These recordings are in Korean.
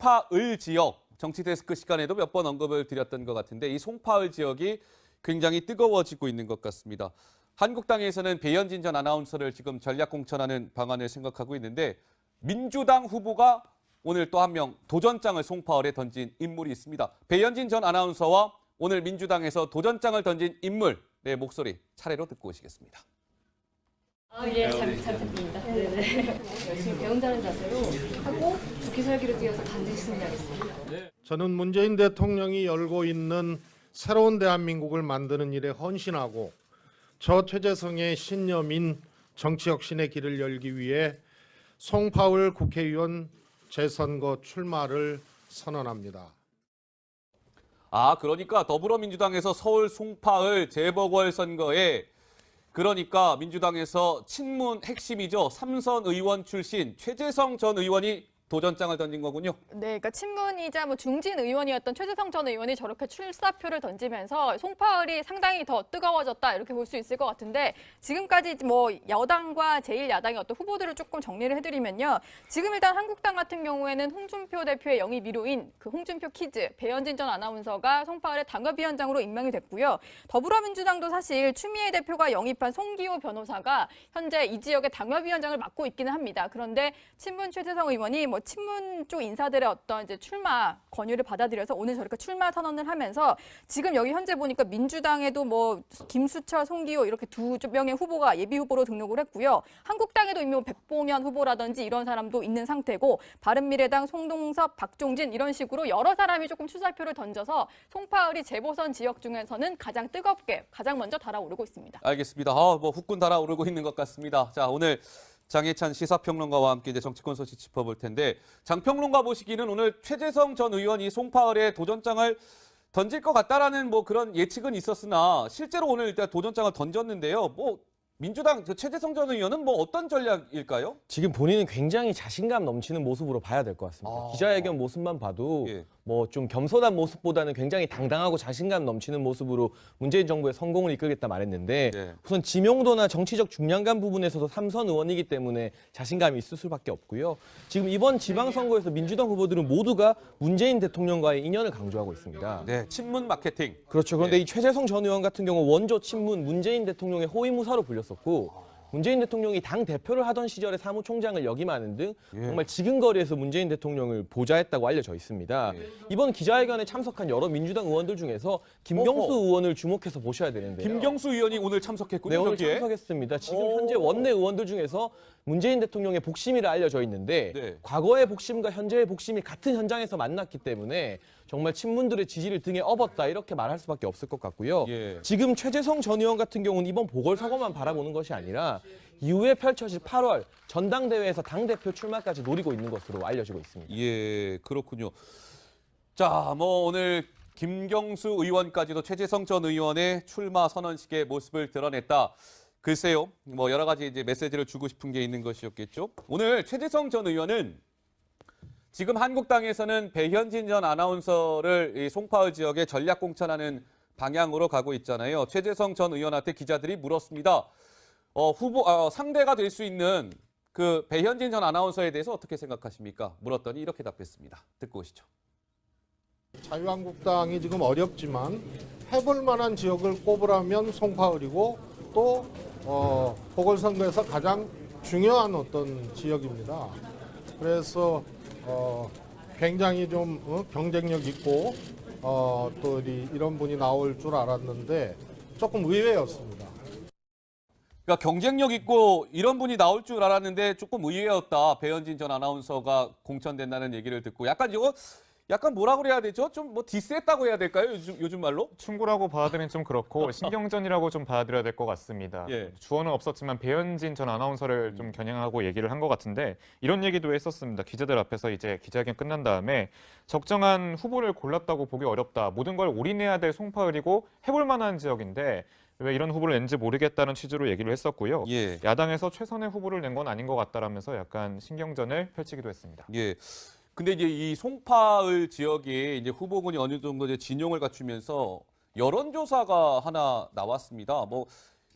송파을 지역, 정치데스크 시간에도 몇 번 언급을 드렸던 것 같은데 이 송파을 지역이 굉장히 뜨거워지고 있는 것 같습니다. 한국당에서는 배현진 전 아나운서를 지금 전략 공천하는 방안을 생각하고 있는데 민주당 후보가 오늘 또 한 명 도전장을 송파을에 던진 인물이 있습니다. 배현진 전 아나운서와 오늘 민주당에서 도전장을 던진 인물의 목소리 차례로 듣고 오시겠습니다. 예, 잘 부탁드립니다. 네네. 열심히 배운다는 자세로 하고 좋게 살기를 위해서 반드시 승리하겠습니다. 저는 문재인 대통령이 열고 있는 새로운 대한민국을 만드는 일에 헌신하고 저 최재성의 신념인 정치혁신의 길을 열기 위해 송파을 국회의원 재선거 출마를 선언합니다. 그러니까 더불어민주당에서 서울 송파을 재보궐선거에 그러니까 민주당에서 친문 핵심이죠. 삼선 의원 출신 최재성 전 의원이 도전장을 던진 거군요. 네, 그러니까 친문이자 중진 의원이었던 최재성 전 의원이 저렇게 출사표를 던지면서 송파을이 상당히 더 뜨거워졌다 이렇게 볼 수 있을 것 같은데 지금까지 여당과 제1야당의 어떤 후보들을 조금 정리를 해드리면요. 지금 일단 한국당 같은 경우에는 홍준표 대표의 영입 1호인 그 홍준표 키즈 배현진 전 아나운서가 송파을의 당협위원장으로 임명이 됐고요. 더불어민주당도 사실 추미애 대표가 영입한 송기호 변호사가 현재 이 지역의 당협위원장을 맡고 있기는 합니다. 그런데 친문 최재성 의원이 친문 쪽 인사들의 어떤 이제 출마 권유를 받아들여서 오늘 저렇게 출마 선언을 하면서 지금 여기 현재 보니까 민주당에도 김수철, 송기호 이렇게 두 명의 후보가 예비 후보로 등록을 했고요. 한국당에도 이미 백봉현 후보라든지 이런 사람도 있는 상태고 바른미래당 송동섭, 박종진 이런 식으로 여러 사람이 조금 출사표를 던져서 송파을이 재보선 지역 중에서는 가장 뜨겁게 가장 먼저 달아오르고 있습니다. 알겠습니다. 후끈 달아오르고 있는 것 같습니다. 자, 오늘 장혜찬 시사평론가와 함께 이제 정치권 소식 짚어볼 텐데 장 평론가 보시기는 오늘 최재성 전 의원이 송파을에 도전장을 던질 것 같다라는 그런 예측은 있었으나 실제로 오늘 일단 도전장을 던졌는데요. 민주당 최재성 전 의원은 어떤 전략일까요? 지금 본인은 굉장히 자신감 넘치는 모습으로 봐야 될 것 같습니다. 기자회견 모습만 봐도 예. 좀 겸손한 모습보다는 굉장히 당당하고 자신감 넘치는 모습으로 문재인 정부의 성공을 이끌겠다 말했는데 네. 우선 지명도나 정치적 중량감 부분에서도 삼선 의원이기 때문에 자신감이 있을 수밖에 없고요. 지금 이번 지방선거에서 민주당 후보들은 모두가 문재인 대통령과의 인연을 강조하고 있습니다. 네, 친문 마케팅. 그렇죠. 그런데 네. 이 최재성 전 의원 같은 경우 원조 친문 문재인 대통령의 호위무사로 불렸었고 문재인 대통령이 당 대표를 하던 시절에 사무총장을 역임하는 등 정말 지근거리에서 문재인 대통령을 보좌했다고 알려져 있습니다. 이번 기자회견에 참석한 여러 민주당 의원들 중에서 김경수 의원을 주목해서 보셔야 되는데요. 김경수 의원이 오늘 참석했군요. 네, 오늘 저기에. 참석했습니다. 지금 현재 원내 의원들 중에서 문재인 대통령의 복심이라 알려져 있는데 네. 과거의 복심과 현재의 복심이 같은 현장에서 만났기 때문에 정말 친문들의 지지를 등에 업었다 이렇게 말할 수밖에 없을 것 같고요. 예. 지금 최재성 전 의원 같은 경우는 이번 보궐선거만 바라보는 것이 아니라 이후에 펼쳐질 8월 전당대회에서 당대표 출마까지 노리고 있는 것으로 알려지고 있습니다. 예, 그렇군요. 자, 오늘 김경수 의원까지도 최재성 전 의원의 출마 선언식의 모습을 드러냈다. 글쎄요, 여러 가지 이제 메시지를 주고 싶은 게 있는 것이었겠죠. 오늘 최재성 전 의원은 지금 한국당에서는 배현진 전 아나운서를 이 송파을 지역에 전략 공천하는 방향으로 가고 있잖아요. 최재성 전 의원한테 기자들이 물었습니다. 상대가 될 수 있는 그 배현진 전 아나운서에 대해서 어떻게 생각하십니까? 물었더니 이렇게 답했습니다. 듣고 오시죠. 자유한국당이 지금 어렵지만 해볼 만한 지역을 꼽으라면 송파을이고 또 보궐선거에서 가장 중요한 어떤 지역입니다. 그래서 굉장히 좀 경쟁력 있고 또 이런 분이 나올 줄 알았는데 조금 의외였습니다. 그러니까 경쟁력 있고 이런 분이 나올 줄 알았는데 조금 의외였다. 배현진 전 아나운서가 공천된다는 얘기를 듣고 약간 뭐라 그래야 되죠? 좀 디스했다고 해야 될까요? 요즘 말로? 충고라고 받아들이면 좀 그렇고 신경전이라고 좀 받아들여야 될 것 같습니다. 예. 주어는 없었지만 배현진 전 아나운서를 좀 겨냥하고 얘기를 한 것 같은데 이런 얘기도 했었습니다. 기자들 앞에서 이제 기자회견 끝난 다음에 적정한 후보를 골랐다고 보기 어렵다. 모든 걸 올인해야 될 송파을이고 해볼 만한 지역인데 왜 이런 후보를 낸지 모르겠다는 취지로 얘기를 했었고요. 예. 야당에서 최선의 후보를 낸 건 아닌 것 같다라면서 약간 신경전을 펼치기도 했습니다. 예. 근데 이제 이 송파을 지역에 이제 후보군이 어느 정도 이제 진용을 갖추면서 여론조사가 하나 나왔습니다.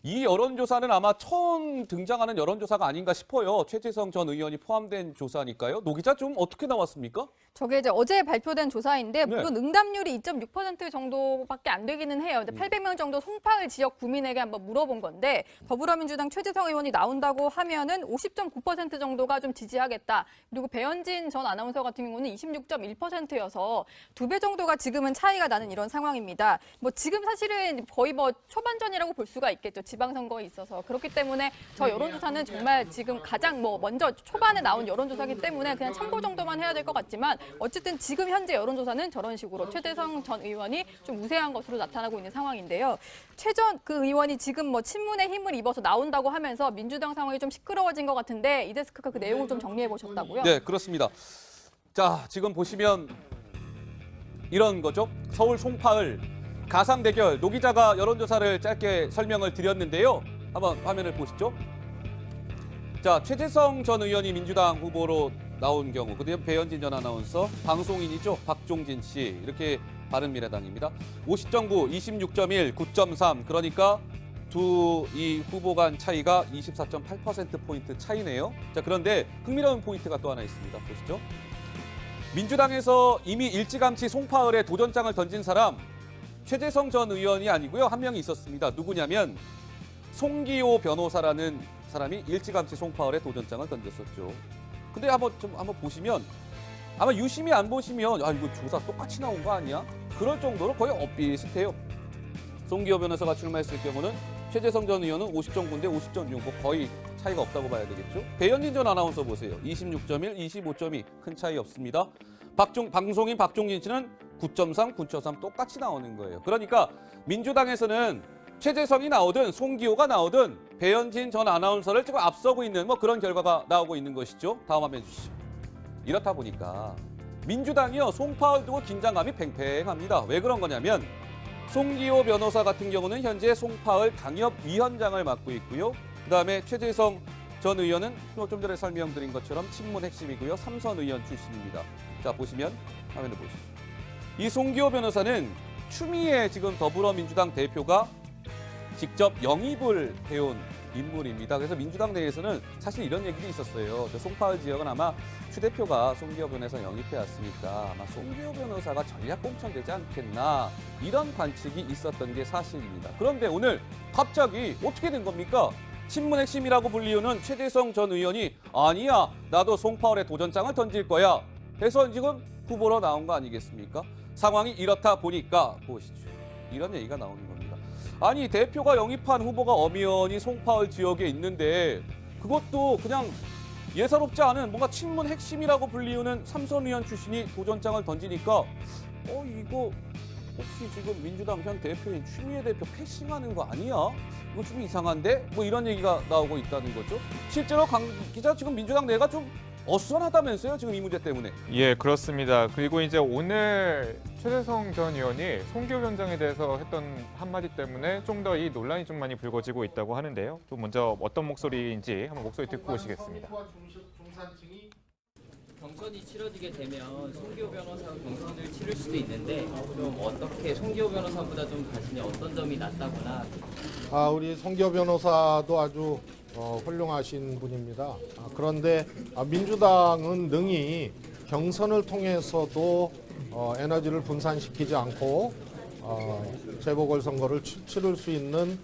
이 여론조사는 아마 처음 등장하는 여론조사가 아닌가 싶어요. 최재성 전 의원이 포함된 조사니까요. 노 기자 좀 어떻게 나왔습니까? 저게 이제 어제 발표된 조사인데 네. 물론 응답률이 2.6% 정도밖에 안 되기는 해요. 근데 800명 정도 송파을 지역 구민에게 한번 물어본 건데 더불어민주당 최재성 의원이 나온다고 하면은 50.9% 정도가 좀 지지하겠다. 그리고 배현진 전 아나운서 같은 경우는 26.1%여서 2배 정도가 지금은 차이가 나는 이런 상황입니다. 뭐 지금 사실은 거의 뭐 초반전이라고 볼 수가 있겠죠. 지방선거에 있어서. 그렇기 때문에 저 여론조사는 정말 지금 가장 뭐 먼저 초반에 나온 여론조사이기 때문에 그냥 참고 정도만 해야 될 것 같지만 어쨌든 지금 현재 여론조사는 저런 식으로 최재성 전 의원이 좀 우세한 것으로 나타나고 있는 상황인데요. 최 전 그 의원이 지금 뭐 친문의 힘을 입어서 나온다고 하면서 민주당 상황이 좀 시끄러워진 것 같은데 이 데스크가 그 내용을 좀 정리해 보셨다고요? 네, 그렇습니다. 자, 지금 보시면 이런 거죠. 서울 송파을 가상 대결 노 기자가 여론조사를 짧게 설명을 드렸는데요. 한번 화면을 보시죠. 자, 최재성 전 의원이 민주당 후보로 나온 경우, 그다음 배현진 전 아나운서, 방송인이죠. 박종진 씨, 이렇게 바른미래당입니다. 50.9, 26.1, 9.3, 그러니까 이 후보 간 차이가 24.8%포인트 차이네요. 자, 그런데 흥미로운 포인트가 또 하나 있습니다. 보시죠. 민주당에서 이미 일찌감치 송파을에 도전장을 던진 사람 최재성 전 의원이 아니고요. 한 명이 있었습니다. 누구냐면 송기호 변호사라는 사람이 일찌감치 송파을에 도전장을 던졌었죠. 근데 한번 보시면 아마 유심히 안 보시면 이거 조사 똑같이 나온 거 아니야? 그럴 정도로 거의 엇비슷해요. 송기호 변호사가 출마했을 경우는 최재성 전 의원은 50.9인데 50.6, 거의 차이가 없다고 봐야 되겠죠. 배현진 전 아나운서 보세요. 26.1, 25.2, 큰 차이 없습니다. 방송인 박종진 씨는 9.3, 9.3 똑같이 나오는 거예요. 그러니까 민주당에서는 최재성이 나오든 송기호가 나오든 배현진 전 아나운서를 지금 앞서고 있는 뭐 그런 결과가 나오고 있는 것이죠. 다음 화면 주시죠. 이렇다 보니까 민주당이요, 송파을 두고 긴장감이 팽팽합니다. 왜 그런 거냐면 송기호 변호사 같은 경우는 현재 송파을 당협위원장을 맡고 있고요. 그다음에 최재성 전 의원은 좀 전에 설명드린 것처럼 친문 핵심이고요. 삼선 의원 출신입니다. 자, 보시면 화면을 보시죠. 이 송기호 변호사는 추미애 지금 더불어민주당 대표가 직접 영입을 해온 인물입니다. 그래서 민주당 내에서는 사실 이런 얘기도 있었어요. 송파을 지역은 아마 추 대표가 송기호 변호사 영입해 왔으니까 아마 송기호 변호사가 전략 공천되지 않겠나, 이런 관측이 있었던 게 사실입니다. 그런데 오늘 갑자기 어떻게 된 겁니까? 친문 핵심이라고 불리우는 최재성 전 의원이 아니야, 나도 송파을에 도전장을 던질 거야 해서 지금 후보로 나온 거 아니겠습니까? 상황이 이렇다 보니까 보시죠. 이런 얘기가 나오는 겁니다. 아니, 대표가 영입한 후보가 엄연히 송파을 지역에 있는데 그것도 그냥 예사롭지 않은 뭔가 친문 핵심이라고 불리우는 삼선 의원 출신이 도전장을 던지니까 이거 혹시 지금 민주당 현 대표인 추미애 대표 패싱하는 거 아니야? 이거 좀 이상한데? 뭐 이런 얘기가 나오고 있다는 거죠. 실제로 강 기자, 지금 민주당 내가 좀 어수선하다면서요, 지금 이 문제 때문에. 예, 그렇습니다. 그리고 이제 오늘 최재성 전 의원이 송기호 위원장에 대해서 했던 한마디 때문에 좀 더 이 논란이 좀 많이 불거지고 있다고 하는데요. 또 먼저 어떤 목소리인지 한번 목소리 듣고 오시겠습니다. 경선이 치러지게 되면 송기호 변호사가 경선을 치를 수도 있는데 좀 어떻게 송기호 변호사보다 좀 자신이 어떤 점이 낫다거나. 우리 송기호 변호사도 아주 훌륭하신 분입니다. 그런데 민주당은 능히 경선을 통해서도 에너지를 분산시키지 않고 재보궐선거를 치를 수 있는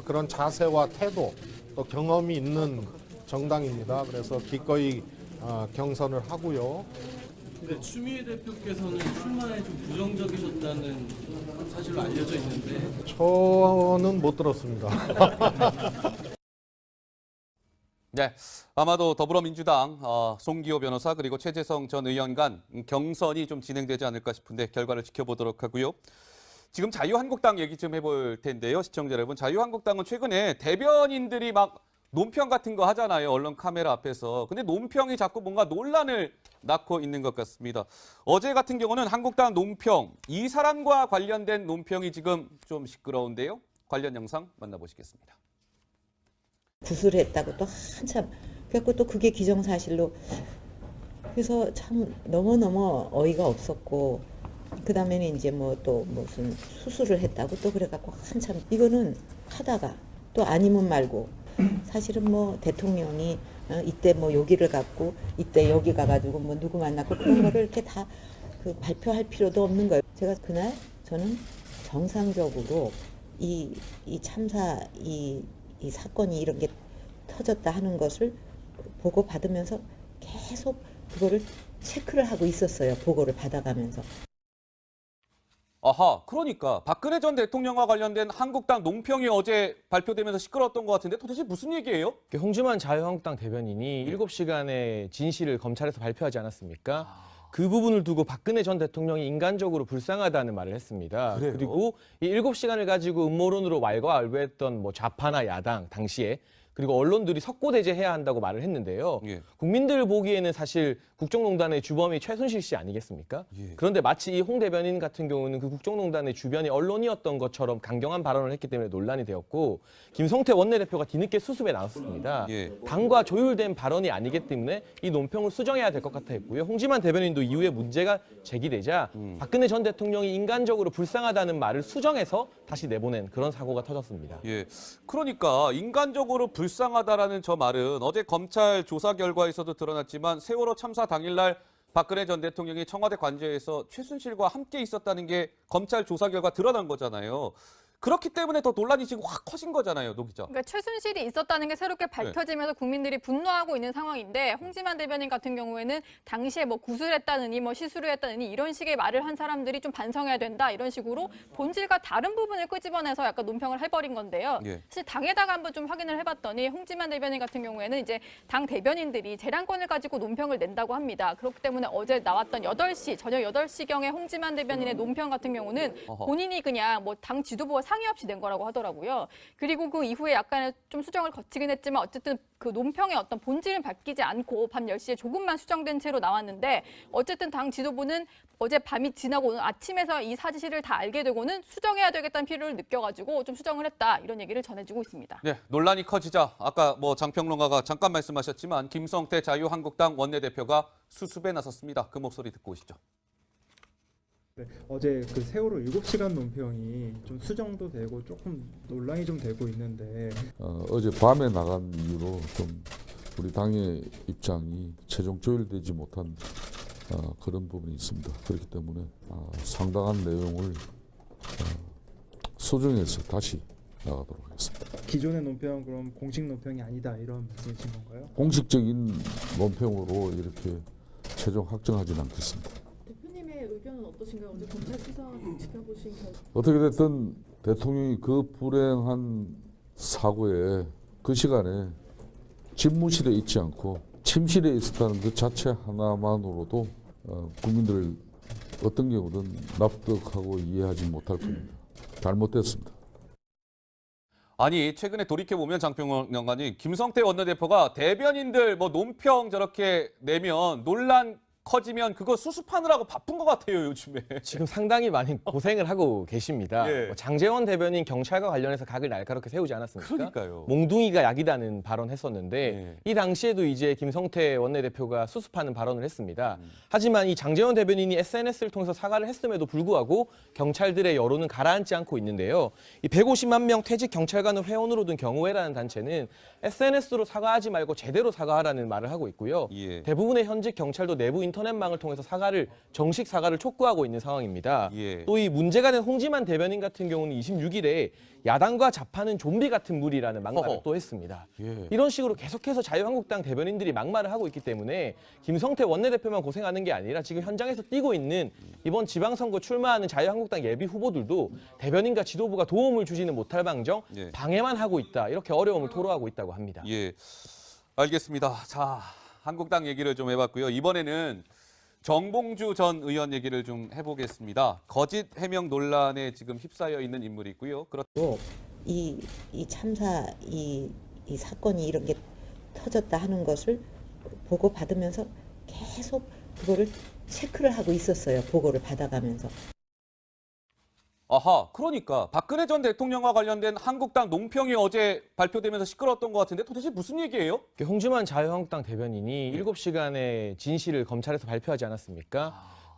그런 자세와 태도, 또 경험이 있는 정당입니다. 그래서 기꺼이 경선을 하고요. 근데 추미애 대표께서는 출마에 좀 부정적이셨다는 사실로 알려져 있는데 저는 못 들었습니다. 네, 아마도 더불어민주당 송기호 변호사 그리고 최재성 전 의원 간 경선이 좀 진행되지 않을까 싶은데 결과를 지켜보도록 하고요. 지금 자유한국당 얘기 좀 해볼 텐데요. 시청자 여러분, 자유한국당은 최근에 대변인들이 막 논평 같은 거 하잖아요. 언론 카메라 앞에서. 근데 논평이 자꾸 뭔가 논란을 낳고 있는 것 같습니다. 어제 같은 경우는 한국당 논평, 이 사람과 관련된 논평이 지금 좀 시끄러운데요. 관련 영상 만나보시겠습니다. 구술했다고 또 한참 그래갖고 또 그게 기정사실로, 그래서 참 너무너무 어이가 없었고, 그 다음에는 이제 뭐 또 무슨 수술을 했다고 또 그래갖고 한참, 이거는 하다가 또 아니면 말고 사실은 뭐 대통령이 이때 뭐 여기를 갔고 이때 여기 가가지고 뭐 누구 만났고 그런 거를 이렇게 다 그 발표할 필요도 없는 거예요. 제가 그날 저는 정상적으로 이 참사 이 사건이 이런 게 터졌다 하는 것을 보고 받으면서 계속 그거를 체크를 하고 있었어요. 보고를 받아가면서. 아하, 그러니까 박근혜 전 대통령과 관련된 한국당 논평이 어제 발표되면서 시끄러웠던 것 같은데 도대체 무슨 얘기예요? 홍주만 자유한국당 대변인이 7시간의 진실을 검찰에서 발표하지 않았습니까? 그 부분을 두고 박근혜 전 대통령이 인간적으로 불쌍하다는 말을 했습니다. 그래요? 그리고 이 7시간을 가지고 음모론으로 왈가왈부했던 뭐 좌파나 야당 당시에 그리고 언론들이 석고대죄해야 한다고 말을 했는데요. 예. 국민들 보기에는 사실 국정농단의 주범이 최순실 씨 아니겠습니까? 예. 그런데 마치 이 홍 대변인 같은 경우는 그 국정농단의 주변이 언론이었던 것처럼 강경한 발언을 했기 때문에 논란이 되었고 김성태 원내대표가 뒤늦게 수습에 나왔습니다. 예. 당과 조율된 발언이 아니기 때문에 이 논평을 수정해야 될 것 같아 했고요. 홍지만 대변인도 이후에 문제가 제기되자 박근혜 전 대통령이 인간적으로 불쌍하다는 말을 수정해서 다시 내보낸 그런 사고가 터졌습니다. 예. 그러니까 인간적으로 불쌍하다라는 저 말은 어제 검찰 조사 결과에서도 드러났지만 세월호 참사 당일날 박근혜 전 대통령이 청와대 관저에서 최순실과 함께 있었다는 게 검찰 조사 결과 드러난 거잖아요. 그렇기 때문에 더 논란이 지금 확 커진 거잖아요, 노 기자. 그러니까 최순실이 있었다는 게 새롭게 밝혀지면서 국민들이 분노하고 있는 상황인데 홍지만 대변인 같은 경우에는 당시에 뭐 구술했다느니 뭐 시술을 했다느니 이런 식의 말을 한 사람들이 좀 반성해야 된다 이런 식으로 본질과 다른 부분을 끄집어내서 약간 논평을 해버린 건데요. 예. 사실 당에다가 한번 좀 확인을 해봤더니 홍지만 대변인 같은 경우에는 이제 당 대변인들이 재량권을 가지고 논평을 낸다고 합니다. 그렇기 때문에 어제 나왔던 8시 저녁 8시경에 홍지만 대변인의 논평 같은 경우는 어허. 본인이 그냥 뭐 당 지도부와 상의 없이 낸 거라고 하더라고요. 그리고 그 이후에 약간의 좀 수정을 거치긴 했지만 어쨌든 그 논평의 어떤 본질은 바뀌지 않고 밤 10시에 조금만 수정된 채로 나왔는데 어쨌든 당 지도부는 어제 밤이 지나고 오늘 아침에서 이 사실을 다 알게 되고는 수정해야 되겠다는 필요를 느껴가지고 좀 수정을 했다 이런 얘기를 전해주고 있습니다. 네, 논란이 커지자 아까 뭐 장평론가가 잠깐 말씀하셨지만 김성태 자유한국당 원내대표가 수습에 나섰습니다. 그 목소리 듣고 오시죠. 네, 어제 그 세월호 7시간 논평이 좀 수정도 되고 조금 논란이 좀 되고 있는데 어제 밤에 나간 이유로 좀 우리 당의 입장이 최종 조율되지 못한 그런 부분이 있습니다. 그렇기 때문에 상당한 내용을 수정해서 다시 나가도록 하겠습니다. 기존의 논평은 그럼 공식 논평이 아니다 이런 말씀이신 건가요? 공식적인 논평으로 이렇게 최종 확정하지는 않겠습니다. 대표님의 의견은 어떠신가요? 어제 검찰 수사 지켜보신 결과 어떻게 됐든 대통령이 그 불행한 사고에 그 시간에 집무실에 있지 않고 침실에 있었다는 그 자체 하나만으로도 국민들을 어떤 경우든 납득하고 이해하지 못할 겁니다. 잘못됐습니다. 아니 최근에 돌이켜보면 장평론가님 김성태 원내대표가 대변인들 뭐 논평 저렇게 내면 논란 커지면 그거 수습하느라고 바쁜 것 같아요 요즘에. 지금 상당히 많이 고생을 하고 계십니다. 예. 뭐 장제원 대변인 경찰과 관련해서 각을 날카롭게 세우지 않았습니까? 그러니까요. 몽둥이가 약이다는 발언했었는데 예. 이 당시에도 이제 김성태 원내대표가 수습하는 발언을 했습니다. 하지만 이 장제원 대변인이 SNS를 통해서 사과를 했음에도 불구하고 경찰들의 여론은 가라앉지 않고 있는데요. 이 150만 명 퇴직 경찰관을 회원으로 둔 경우회라는 단체는 SNS로 사과하지 말고 제대로 사과하라는 말을 하고 있고요. 예. 대부분의 현직 경찰도 내부 인터넷망을 통해서 정식 사과를 촉구하고 있는 상황입니다. 예. 또 이 문제가 된 홍지만 대변인 같은 경우는 26일에 야당과 좌파는 좀비 같은 무리라는 막말을 어허. 또 했습니다. 예. 이런 식으로 계속해서 자유한국당 대변인들이 막말을 하고 있기 때문에 김성태 원내대표만 고생하는 게 아니라 지금 현장에서 뛰고 있는 이번 지방선거 출마하는 자유한국당 예비 후보들도 대변인과 지도부가 도움을 주지는 못할 방정 예. 방해만 하고 있다. 이렇게 어려움을 토로하고 있다고 합니다. 예, 알겠습니다. 자, 한국당 얘기를 좀 해봤고요. 이번에는 정봉주 전 의원 얘기를 좀 해보겠습니다. 거짓 해명 논란에 지금 휩싸여 있는 인물이 있고요. 이 참사 이 사건이 이런 게 터졌다 하는 것을 보고 받으면서 계속 그거를 체크를 하고 있었어요. 보고를 받아가면서. 아하, 그러니까 박근혜 전 대통령과 관련된 한국당 논평이 어제 발표되면서 시끄러웠던 것 같은데 도대체 무슨 얘기예요? 홍주만 자유한국당 대변인이 7시간의 진실을 검찰에서 발표하지 않았습니까?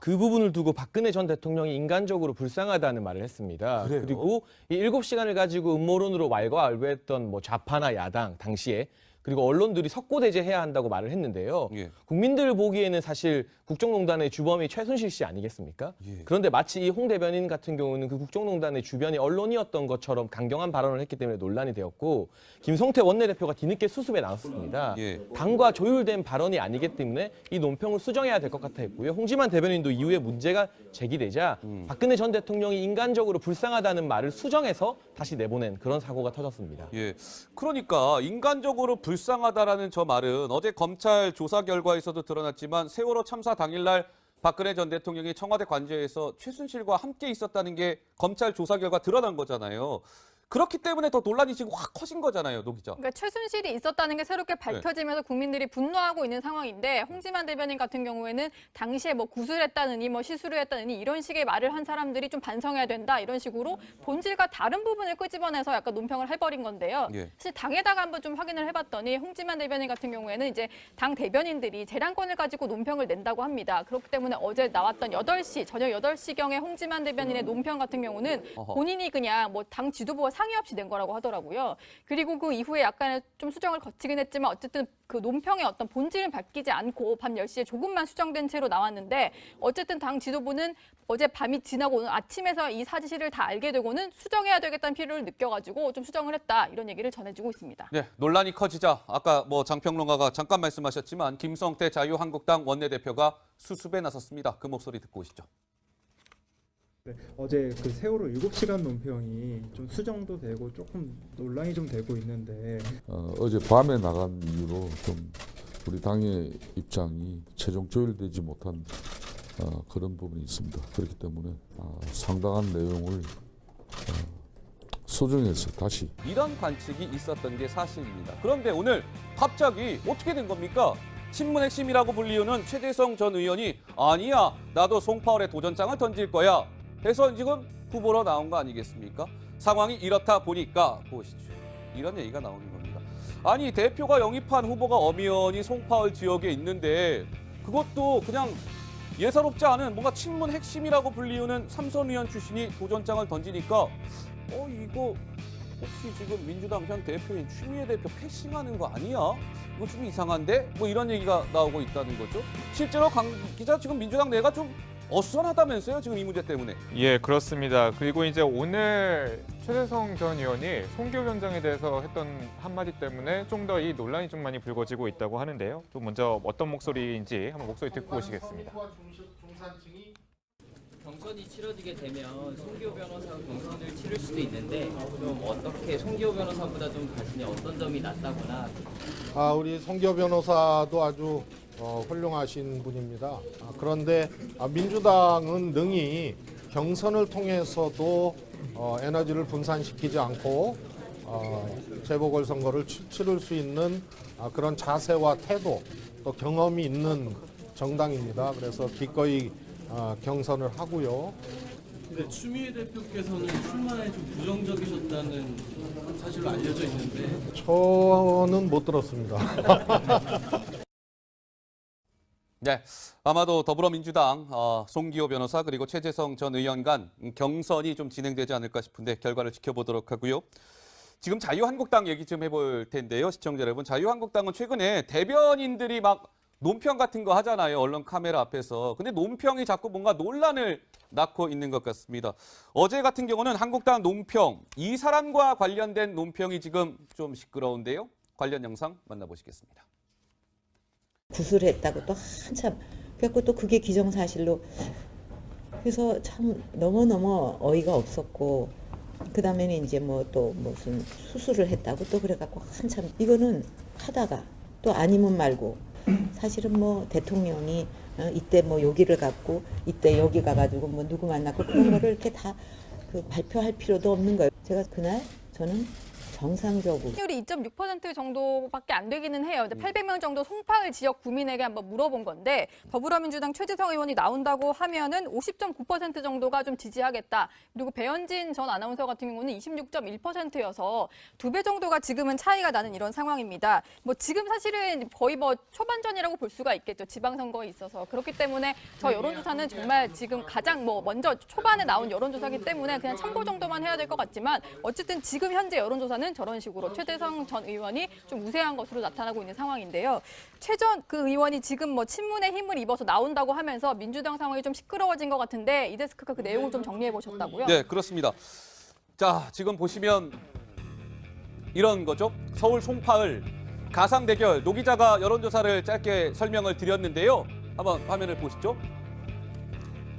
그 부분을 두고 박근혜 전 대통령이 인간적으로 불쌍하다는 말을 했습니다. 그래요? 그리고 이 7시간을 가지고 음모론으로 왈가왈부했던 뭐 좌파나 야당 당시에 그리고 언론들이 석고대죄해야 한다고 말을 했는데요. 예. 국민들 보기에는 사실 국정농단의 주범이 최순실 씨 아니겠습니까? 예. 그런데 마치 이 홍 대변인 같은 경우는 그 국정농단의 주변이 언론이었던 것처럼 강경한 발언을 했기 때문에 논란이 되었고 김성태 원내대표가 뒤늦게 수습에 나섰습니다. 예. 당과 조율된 발언이 아니기 때문에 이 논평을 수정해야 될 것 같아 했고요. 홍지만 대변인도 이후에 문제가 제기되자 박근혜 전 대통령이 인간적으로 불쌍하다는 말을 수정해서 다시 내보낸 그런 사고가 터졌습니다. 예. 그러니까 인간적으로 불쌍하다라는 저 말은 어제 검찰 조사 결과에서도 드러났지만 세월호 참사 당일날 박근혜 전 대통령이 청와대 관저에서 최순실과 함께 있었다는 게 검찰 조사 결과 드러난 거잖아요. 그렇기 때문에 더 논란이 지금 확 커진 거잖아요, 노 기자. 그러니까 최순실이 있었다는 게 새롭게 밝혀지면서 국민들이 분노하고 있는 상황인데 홍지만 대변인 같은 경우에는 당시에 뭐 구술했다느니 뭐 시술을 했다느니 이런 식의 말을 한 사람들이 좀 반성해야 된다 이런 식으로 본질과 다른 부분을 끄집어내서 약간 논평을 해버린 건데요. 예. 사실 당에다가 한번 좀 확인을 해봤더니 홍지만 대변인 같은 경우에는 이제 당 대변인들이 재량권을 가지고 논평을 낸다고 합니다. 그렇기 때문에 어제 나왔던 8시 저녁 8시경에 홍지만 대변인의 논평 같은 경우는 본인이 그냥 뭐 당 지도부와 상의 없이 낸 거라고 하더라고요. 그리고 그 이후에 약간의 좀 수정을 거치긴 했지만 어쨌든 그 논평의 어떤 본질은 바뀌지 않고 밤 10시에 조금만 수정된 채로 나왔는데 어쨌든 당 지도부는 어제 밤이 지나고 오늘 아침에서 이 사실을 다 알게 되고는 수정해야 되겠다는 필요를 느껴가지고 좀 수정을 했다 이런 얘기를 전해주고 있습니다. 네, 논란이 커지자 아까 뭐 장평론가가 잠깐 말씀하셨지만 김성태 자유한국당 원내대표가 수습에 나섰습니다. 그 목소리 듣고 오시죠. 네, 어제 그 세월호 7시간 논평이 좀 수정도 되고 조금 논란이 좀 되고 있는데 어제 밤에 나간 이유로 좀 우리 당의 입장이 최종 조율되지 못한 그런 부분이 있습니다. 그렇기 때문에 상당한 내용을 소정해서 다시 이런 관측이 있었던 게 사실입니다. 그런데 오늘 갑자기 어떻게 된 겁니까? 친문 핵심이라고 불리우는 최재성 전 의원이 아니야, 나도 송파울에 도전장을 던질 거야 해서 지금 후보로 나온 거 아니겠습니까? 상황이 이렇다 보니까 보시죠. 이런 얘기가 나오는 겁니다. 아니, 대표가 영입한 후보가 엄연히 송파울 지역에 있는데 그것도 그냥 예사롭지 않은 뭔가 친문 핵심이라고 불리우는 삼선 의원 출신이 도전장을 던지니까 이거 혹시 지금 민주당 현 대표인 추미애 대표 패싱하는 거 아니야? 이거 좀 이상한데? 뭐 이런 얘기가 나오고 있다는 거죠. 실제로 강 기자 지금 민주당 내가 좀 어수선하다면서요, 지금 이 문제 때문에. 예, 그렇습니다. 그리고 이제 오늘 최재성 전 의원이 송교 현장에 대해서 했던 한마디 때문에 좀 더 이 논란이 좀 많이 불거지고 있다고 하는데요. 또 먼저 어떤 목소리인지 한번 목소리 듣고 오시겠습니다. 경선이 치러지게 되면 송기호 변호사가 경선을 치를 수도 있는데 좀 어떻게 송기호 변호사보다 좀 자신이 어떤 점이 낫다거나. 우리 송기호 변호사도 아주 훌륭하신 분입니다. 그런데 민주당은 능히 경선을 통해서도 에너지를 분산시키지 않고 재보궐선거를 치를 수 있는 그런 자세와 태도 또 경험이 있는 정당입니다. 그래서 기꺼이 경선을 하고요. 근데 추미애 대표께서는 출마에 좀 부정적이셨다는 사실로 알려져 있는데 저는 못 들었습니다. 네, 아마도 더불어민주당 송기호 변호사 그리고 최재성 전 의원 간 경선이 좀 진행되지 않을까 싶은데 결과를 지켜보도록 하고요. 지금 자유한국당 얘기 좀 해볼 텐데요. 시청자 여러분, 자유한국당은 최근에 대변인들이 막 논평 같은 거 하잖아요. 언론 카메라 앞에서. 근데 논평이 자꾸 뭔가 논란을 낳고 있는 것 같습니다. 어제 같은 경우는 한국당 논평, 이 사람과 관련된 논평이 지금 좀 시끄러운데요. 관련 영상 만나보시겠습니다. 구술했다고 또 한참 그래갖고 또 그게 기정사실로 그래서 참 너무너무 어이가 없었고 그 다음에는 이제 뭐 또 무슨 수술을 했다고 또 그래갖고 한참 이거는 하다가 또 아니면 말고 사실은 뭐 대통령이 이때 뭐 여기를 갔고 이때 여기 가가지고 뭐 누구 만났고 그런 거를 이렇게 다 그 발표할 필요도 없는 거예요. 제가 그날 저는 정상적으로 율이 2.6% 정도밖에 안 되기는 해요. 800명 정도 송파을 지역 구민에게 한번 물어본 건데 더불어민주당 최재성 의원이 나온다고 하면은 50.9% 정도가 좀 지지하겠다. 그리고 배현진 전 아나운서 같은 경우는 26.1%여서 2배 정도가 지금은 차이가 나는 이런 상황입니다. 뭐 지금 사실은 거의 뭐 초반전이라고 볼 수가 있겠죠. 지방선거에 있어서. 그렇기 때문에 저 여론조사는 정말 지금 가장 뭐 먼저 초반에 나온 여론조사이기 때문에 그냥 참고 정도만 해야 될 것 같지만 어쨌든 지금 현재 여론조사는 저런 식으로 최재성 전 의원이 좀 우세한 것으로 나타나고 있는 상황인데요. 최 전 그 의원이 지금 뭐 친문의 힘을 입어서 나온다고 하면서 민주당 상황이 좀 시끄러워진 것 같은데 이 데스크가 그 내용을 좀 정리해 보셨다고요? 네, 그렇습니다. 자, 지금 보시면 이런 거죠. 서울 송파을 가상 대결 노 기자가 여론조사를 짧게 설명을 드렸는데요. 한번 화면을 보시죠.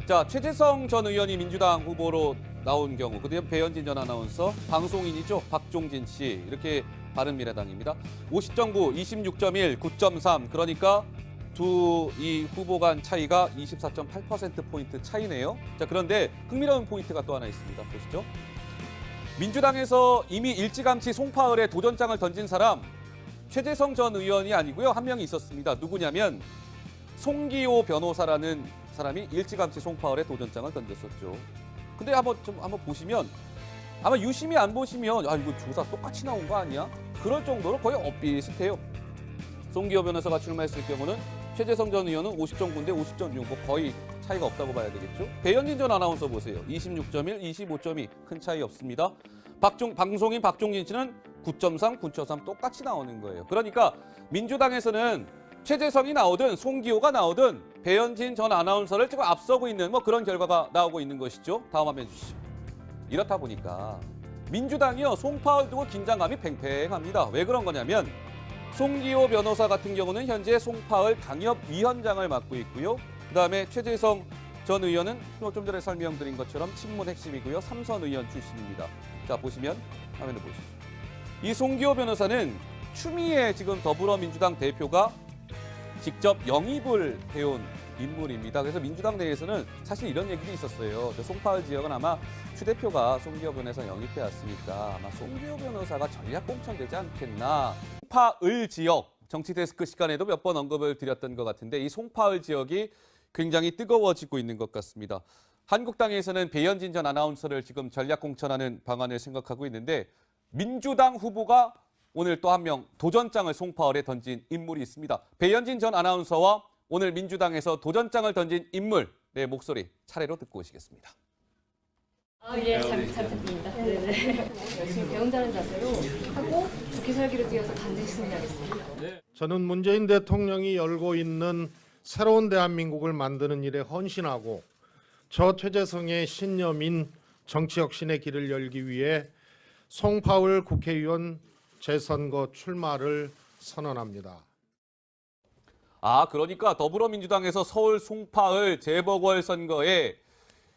자, 최재성 전 의원이 민주당 후보로 나온 경우, 그다음 배현진 전 아나운서, 방송인이죠. 박종진 씨, 이렇게 바른미래당입니다. 50.9, 26.1, 9.3, 그러니까 이 후보 간 차이가 24.8%포인트 차이네요. 자, 그런데 흥미로운 포인트가 또 하나 있습니다. 보시죠. 민주당에서 이미 일찌감치 송파을에 도전장을 던진 사람, 최재성 전 의원이 아니고요. 한 명이 있었습니다. 누구냐면 송기호 변호사라는 사람이 일찌감치 송파을에 도전장을 던졌었죠. 근데 한번 보시면 아마 유심히 안 보시면 이거 조사 똑같이 나온 거 아니야? 그럴 정도로 거의 엇비슷해요. 송기호 변호사가 출마했을 경우는 최재성 전 의원은 50.9인데 50.6, 뭐 거의 차이가 없다고 봐야 되겠죠. 배현진 전 아나운서 보세요. 26.1, 25.2 큰 차이 없습니다. 방송인 박종진 씨는 9.3, 9.3 똑같이 나오는 거예요. 그러니까 민주당에서는 최재성이 나오든 송기호가 나오든 배현진 전 아나운서를 지금 앞서고 있는 뭐 그런 결과가 나오고 있는 것이죠. 다음 화면 주시죠. 이렇다 보니까 민주당이요 송파을 두고 긴장감이 팽팽합니다. 왜 그런 거냐면 송기호 변호사 같은 경우는 현재 송파을 당협위원장을 맡고 있고요. 그다음에 최재성 전 의원은 좀 전에 설명드린 것처럼 친문 핵심이고요. 삼선 의원 출신입니다. 자, 보시면 화면을 보시죠. 이 송기호 변호사는 추미애 지금 더불어민주당 대표가 직접 영입을 해온 인물입니다. 그래서 민주당 내에서는 사실 이런 얘기도 있었어요. 송파을 지역은 아마 추 대표가 송기호 변호사 영입해 왔으니까 아마 송기호 변호사가 전략 공천되지 않겠나. 송파을 지역 정치데스크 시간에도 몇 번 언급을 드렸던 것 같은데 이 송파을 지역이 굉장히 뜨거워지고 있는 것 같습니다. 한국당에서는 배현진 전 아나운서를 지금 전략 공천하는 방안을 생각하고 있는데 민주당 후보가 오늘 또 한 명 도전장을 송파을에 던진 인물이 있습니다. 배현진 전 아나운서와 오늘 민주당에서 도전장을 던진 인물, 네, 목소리 차례로 듣고 오시겠습니다. 예, 잘 부탁드립니다. 네네. 열심히 배운다는 자세로 하고 좋게 살기를 위해서 반드시 승리하겠습니다. 저는 문재인 대통령이 열고 있는 새로운 대한민국을 만드는 일에 헌신하고 저 최재성의 신념인 정치혁신의 길을 열기 위해 송파을 국회의원 재선거 출마를 선언합니다. 그러니까 더불어민주당에서 서울 송파을 재보궐선거에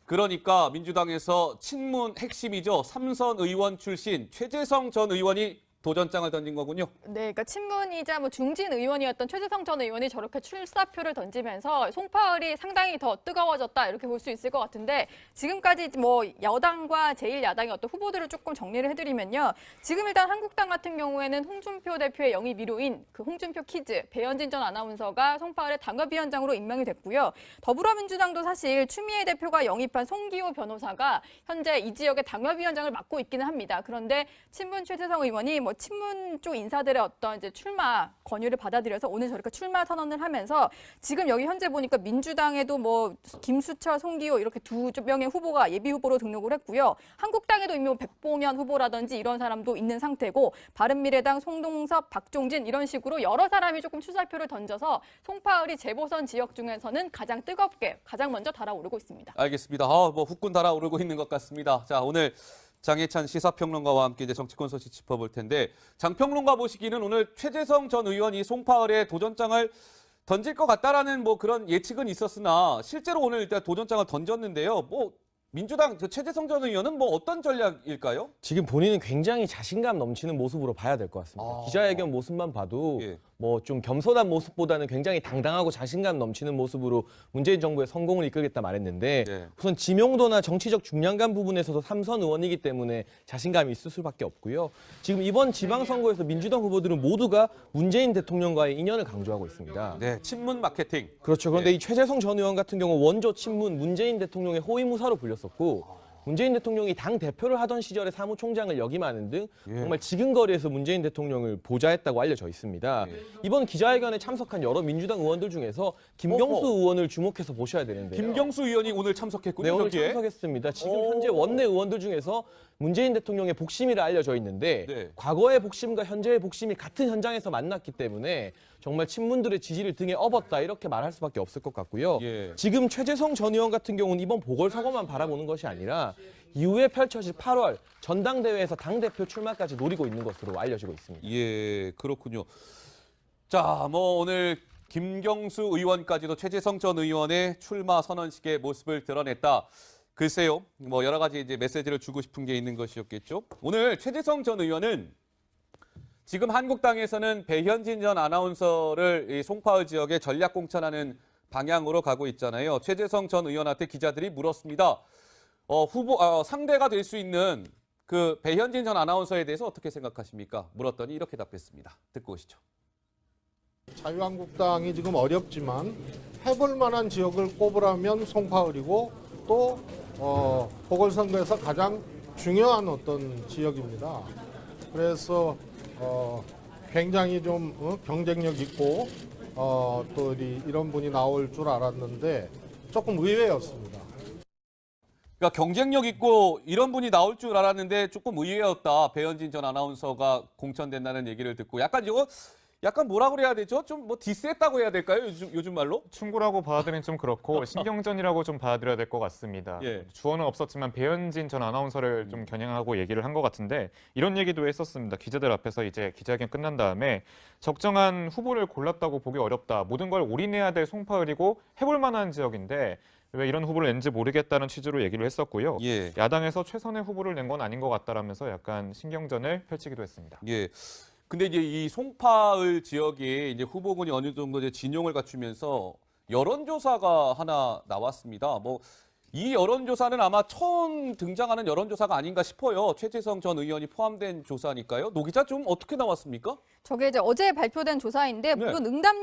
그러니까 민주당에서 친문 핵심이죠. 삼선 의원 출신 최재성 전 의원이 도전장을 던진 거군요. 네, 그러니까 친문이자 뭐 중진 의원이었던 최재성 전 의원이 저렇게 출사표를 던지면서 송파을이 상당히 더 뜨거워졌다 이렇게 볼 수 있을 것 같은데 지금까지 뭐 여당과 제1야당의 어떤 후보들을 조금 정리를 해드리면요. 지금 일단 한국당 같은 경우에는 홍준표 대표의 영입 1호인 그 홍준표 키즈 배현진 전 아나운서가 송파을의 당협위원장으로 임명이 됐고요. 더불어민주당도 사실 추미애 대표가 영입한 송기호 변호사가 현재 이 지역의 당협위원장을 맡고 있기는 합니다. 그런데 친문 최재성 의원이 뭐 친문 쪽 인사들의 어떤 이제 출마 권유를 받아들여서 오늘 저렇게 출마 선언을 하면서 지금 여기 현재 보니까 민주당에도 뭐 김수철, 송기호 이렇게 두 명의 후보가 예비 후보로 등록을 했고요. 한국당에도 이미 뭐 백봉현 후보라든지 이런 사람도 있는 상태고 바른미래당 송동섭, 박종진 이런 식으로 여러 사람이 조금 출사표를 던져서 송파을이 재보선 지역 중에서는 가장 뜨겁게 가장 먼저 달아오르고 있습니다. 알겠습니다. 뭐 후끈 달아오르고 있는 것 같습니다. 자, 오늘 장혜찬 시사평론가와 함께 이제 정치권 소식 짚어볼 텐데 장평론가 보시기는 오늘 최재성 전 의원이 송파을에 도전장을 던질 것 같다라는 뭐 그런 예측은 있었으나 실제로 오늘 일단 도전장을 던졌는데요. 뭐 민주당 최재성 전 의원은 뭐 어떤 전략일까요? 지금 본인은 굉장히 자신감 넘치는 모습으로 봐야 될 것 같습니다. 기자회견 모습만 봐도 뭐 좀 겸손한 모습보다는 굉장히 당당하고 자신감 넘치는 모습으로 문재인 정부의 성공을 이끌겠다 말했는데 네. 우선 지명도나 정치적 중량감 부분에서도 3선 의원이기 때문에 자신감이 있을 수밖에 없고요. 지금 이번 지방선거에서 민주당 후보들은 모두가 문재인 대통령과의 인연을 강조하고 있습니다. 네, 친문 마케팅. 그렇죠. 그런데 네. 이 최재성 전 의원 같은 경우 원조 친문 문재인 대통령의 호위무사로 불렸었고 문재인 대통령이 당 대표를 하던 시절에 사무총장을 역임하는 등 정말 지근거리에서 문재인 대통령을 보좌했다고 알려져 있습니다. 이번 기자회견에 참석한 여러 민주당 의원들 중에서 김경수 의원을 주목해서 보셔야 되는데요. 김경수 의원이 오늘 참석했군요. 네, 오늘 여기에. 참석했습니다. 지금 현재 원내 의원들 중에서 문재인 대통령의 복심이라 알려져 있는데 네. 과거의 복심과 현재의 복심이 같은 현장에서 만났기 때문에 정말 친문들의 지지를 등에 업었다 이렇게 말할 수밖에 없을 것 같고요. 예. 지금 최재성 전 의원 같은 경우는 이번 보궐선거만 바라보는 것이 아니라 이후에 펼쳐질 8월 전당대회에서 당대표 출마까지 노리고 있는 것으로 알려지고 있습니다. 예, 그렇군요. 자, 뭐 오늘 김경수 의원까지도 최재성 전 의원의 출마 선언식의 모습을 드러냈다. 글쎄요, 뭐 여러 가지 이제 메시지를 주고 싶은 게 있는 것이었겠죠. 오늘 최재성 전 의원은 지금 한국당에서는 배현진 전 아나운서를 이 송파을 지역에 전략 공천하는 방향으로 가고 있잖아요. 최재성 전 의원한테 기자들이 물었습니다. 상대가 될 수 있는 그 배현진 전 아나운서에 대해서 어떻게 생각하십니까? 물었더니 이렇게 답했습니다. 듣고 오시죠. 자유한국당이 지금 어렵지만 해볼 만한 지역을 꼽으라면 송파을이고 또 보궐선거에서 가장 중요한 어떤 지역입니다. 그래서 굉장히 좀 경쟁력 있고 또 이런 분이 나올 줄 알았는데 조금 의외였습니다. 그러니까 경쟁력 있고 이런 분이 나올 줄 알았는데 조금 의외였다. 배현진 전 아나운서가 공천된다는 얘기를 듣고 약간 이거 약간 뭐라 그래야 되죠? 좀 뭐 디스했다고 해야 될까요? 요즘 말로? 충고라고 받아들이는 좀 그렇고 신경전이라고 좀 받아들여야 될 것 같습니다. 예. 주어는 없었지만 배현진 전 아나운서를 좀 겨냥하고 얘기를 한 것 같은데 이런 얘기도 했었습니다. 기자들 앞에서 이제 기자회견 끝난 다음에 적정한 후보를 골랐다고 보기 어렵다. 모든 걸 올인해야 될 송파을이고 해볼 만한 지역인데 왜 이런 후보를 낸지 모르겠다는 취지로 얘기를 했었고요. 예. 야당에서 최선의 후보를 낸 건 아닌 것 같다라면서 약간 신경전을 펼치기도 했습니다. 예. 근데 이제 이 송파을 지역이 이제 후보군이 어느 정도 이제 진용을 갖추면서 여론조사가 하나 나왔습니다. 뭐 이 여론조사는 아마 처음 등장하는 여론조사가 아닌가 싶어요. 최재성 전 의원이 포함된 조사니까요. 노 기자 좀 어떻게 나왔습니까? 저게 이제 어제 발표된 조사인데 네. 물론 응답